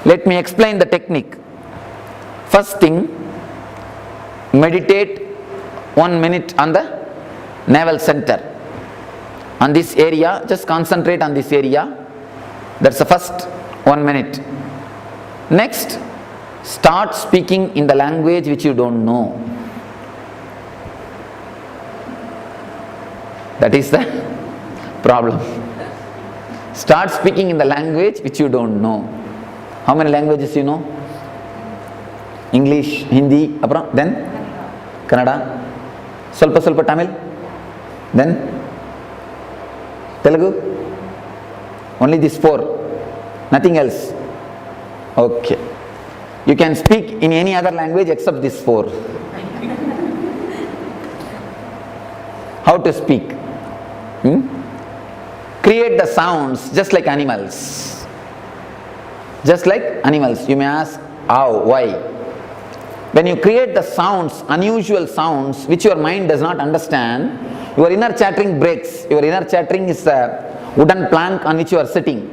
Let me explain the technique. First thing, meditate 1 minute on the navel center. On this area, just concentrate on this area. That's the first 1 minute. Next, start speaking in the language which you don't know. That is the problem. Start speaking in the language which you don't know. How many languages you know? English, Hindi, then Kannada, ಸ್ವಲ್ಪ Tamil, then Telugu. Only these 4, nothing else. Okay. You can speak in any other language except these 4. How to speak? Create the sounds just like animals. Just like animals. You may ask, how, why? When you create the sounds, unusual sounds, which your mind does not understand, your inner chattering breaks. Your inner chattering is a wooden plank on which you are sitting.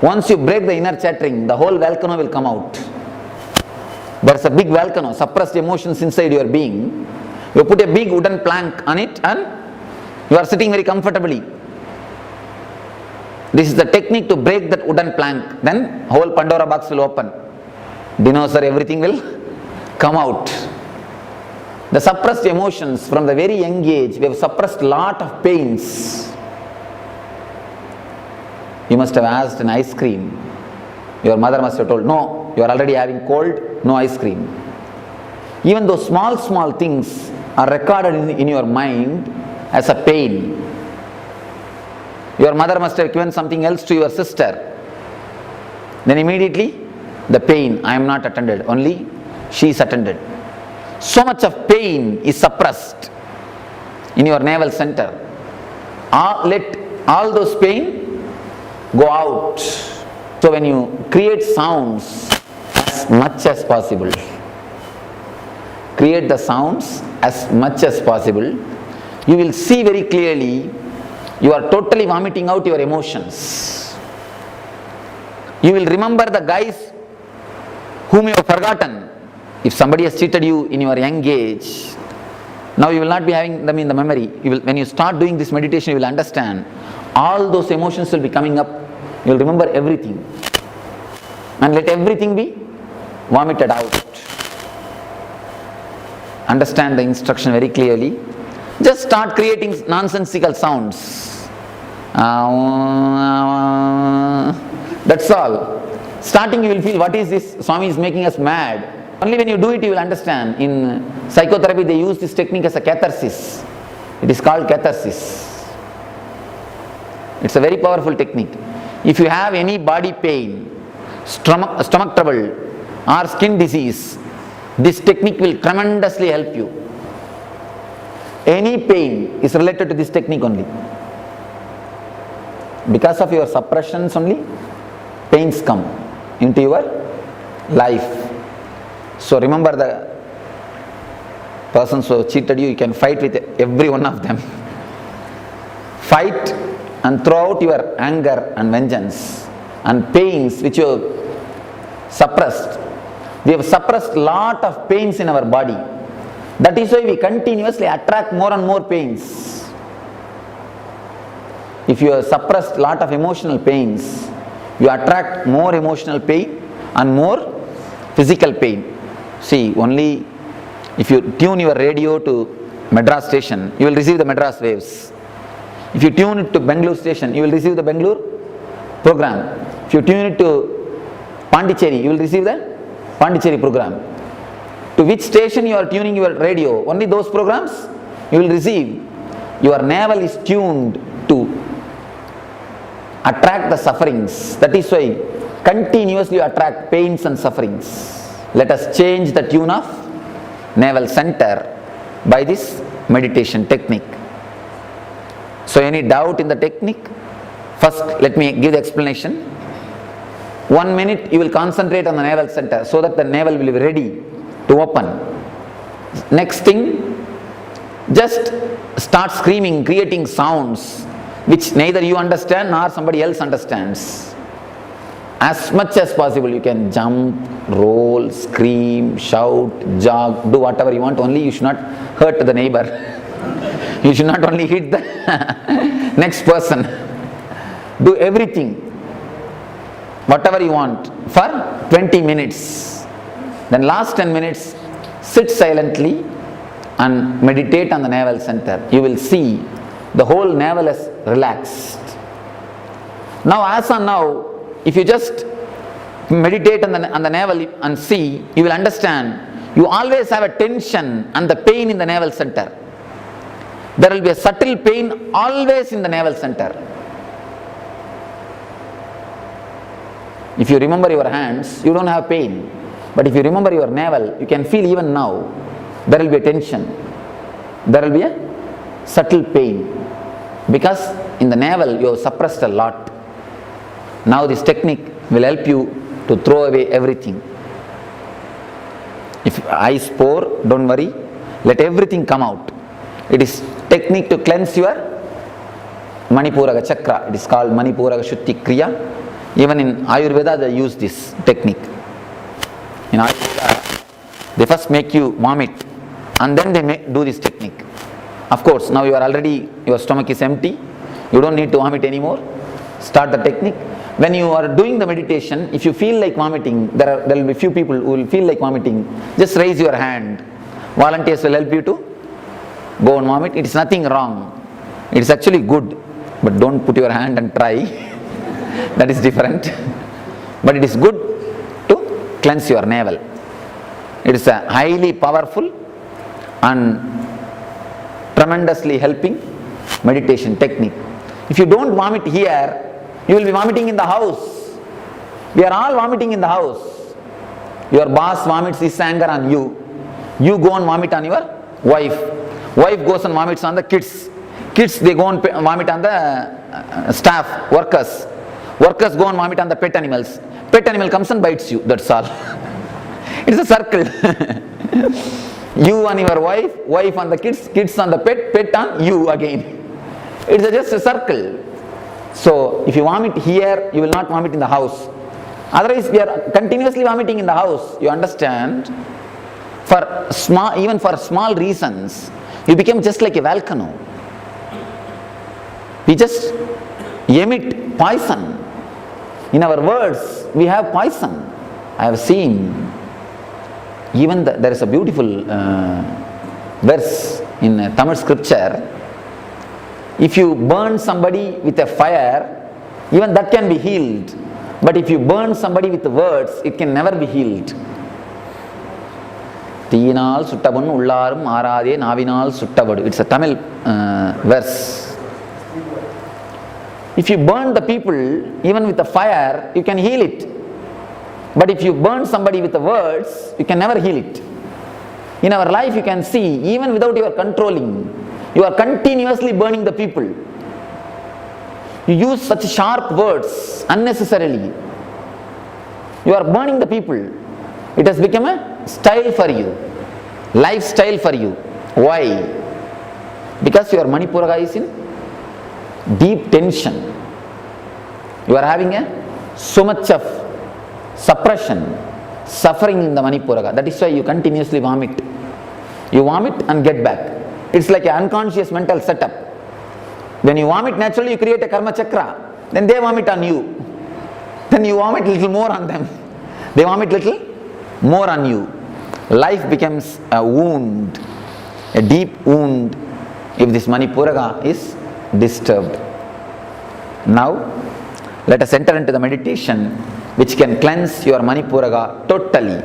Once you break the inner chattering, the whole volcano will come out. There's a big volcano, suppressed emotions inside your being. You put a big wooden plank on it and you are sitting very comfortably. This is the technique to break that wooden plank. Then whole Pandora box will open. Dinosaur, everything will come out. The suppressed emotions from the very young age, we have suppressed lot of pains. You must have asked an ice cream. Your mother must have told, no, you are already having cold, no ice cream. Even those small things are recorded in your mind as a pain. Your mother must have given something else to your sister. Then immediately, the pain, I am not attended, only she is attended. So much of pain is suppressed in your navel center. Let all those pain go out. So when you create sounds as much as possible, create the sounds as much as possible, you will see very clearly you are totally vomiting out your emotions. You will remember the guys whom you have forgotten. If somebody has cheated you in your young age, now you will not be having them in the memory. When you start doing this meditation, you will understand all those emotions will be coming up. You will remember everything. And let everything be vomited out. Understand the instruction very clearly. Just start creating nonsensical sounds. That's all. Starting you will feel, what is this? Swami is making us mad. Only when you do it you will understand. In psychotherapy they use this technique as a catharsis. It is called catharsis. It's a very powerful technique. If you have any body pain, stomach trouble or skin disease, this technique will tremendously help you. Any pain is related to this technique only. Because of your suppressions only, pains come into your life. So remember, the persons who cheated you, you can fight with every one of them. Fight and throw out your anger and vengeance and pains which you have suppressed. We have suppressed lot of pains in our body. That is why we continuously attract more and more pains. If you have suppressed lot of emotional pains, you attract more emotional pain and more physical pain. See, only if you tune your radio to Madras station, you will receive the Madras waves. If you tune it to Bangalore station, you will receive the Bangalore program. If you tune it to Pondicherry, you will receive the Pondicherry program. To which station you are tuning your radio, only those programs you will receive. Your navel is tuned to attract the sufferings. That is why continuously you attract pains and sufferings. Let us change the tune of navel center by this meditation technique. So any doubt in the technique? First let me give the explanation. 1 minute you will concentrate on the navel center so that the navel will be ready to open. Next thing, just start screaming, creating sounds which neither you understand nor somebody else understands. As much as possible, you can jump, roll, scream, shout, jog, do whatever you want, only you should not hurt the neighbor. You should not only hit the next person. Do everything, whatever you want, for 20 minutes. Then last 10 minutes, sit silently and meditate on the navel center. You will see the whole navel is relaxed. Now, as on now, if you just meditate on the navel and see, you will understand you always have a tension and the pain in the navel center. There will be a subtle pain always in the navel center. If you remember your hands, you don't have pain. But if you remember your navel, you can feel even now, there will be a tension. There will be a subtle pain. Because in the navel, you have suppressed a lot. Now this technique will help you to throw away everything. If eyes pour, don't worry, let everything come out. It is technique to cleanse your Manipuraga chakra. It is called Manipuraga Shuddhi Kriya. Even in Ayurveda they use this technique. In Ayurveda, they first make you vomit and then they do this technique. Of course, now your stomach is empty. You don't need to vomit anymore. Start the technique. When you are doing the meditation, if you feel like vomiting, there will be few people who will feel like vomiting. Just raise your hand. Volunteers will help you to go and vomit. It is nothing wrong. It is actually good. But don't put your hand and try. That is different. But it is good to cleanse your navel. It is a highly powerful and tremendously helping meditation technique. If you don't vomit here, you will be vomiting in the house. We are all vomiting in the house. Your boss vomits his anger on you. You go and vomit on your wife. Wife goes and vomits on the kids. Kids, they go and vomit on the staff, workers. Workers go and vomit on the pet animals. Pet animal comes and bites you. That's all. It's a circle. You on your wife, wife on the kids, kids on the pet, pet on you again. It's just a circle. So, if you vomit here, you will not vomit in the house. Otherwise, we are continuously vomiting in the house. You understand? Even for small reasons, you become just like a volcano. We just emit poison. In our words, we have poison. I have seen. Even there is a beautiful verse in Tamil scripture. If you burn somebody with a fire, even that can be healed. But if you burn somebody with words, it can never be healed. Teenal suttabun ullarum aarade navinal suttavadu. It's a Tamil verse. If you burn the people, even with the fire, you can heal it. But if you burn somebody with the words, you can never heal it. In our life, you can see, even without your controlling, you are continuously burning the people. You use such sharp words unnecessarily. You are burning the people. It has become a style for you, lifestyle for you. Why? Because your Manipuraga is in deep tension. You are having so much of suppression, suffering in the Manipuraga. That is why you continuously vomit. You vomit and get back. It's like an unconscious mental setup. When you vomit naturally, you create a karma chakra. Then they vomit on you. Then you vomit little more on them. They vomit little more on you. Life becomes a wound, a deep wound, if this Manipuraga is disturbed. Now, let us enter into the meditation which can cleanse your Manipuraga totally.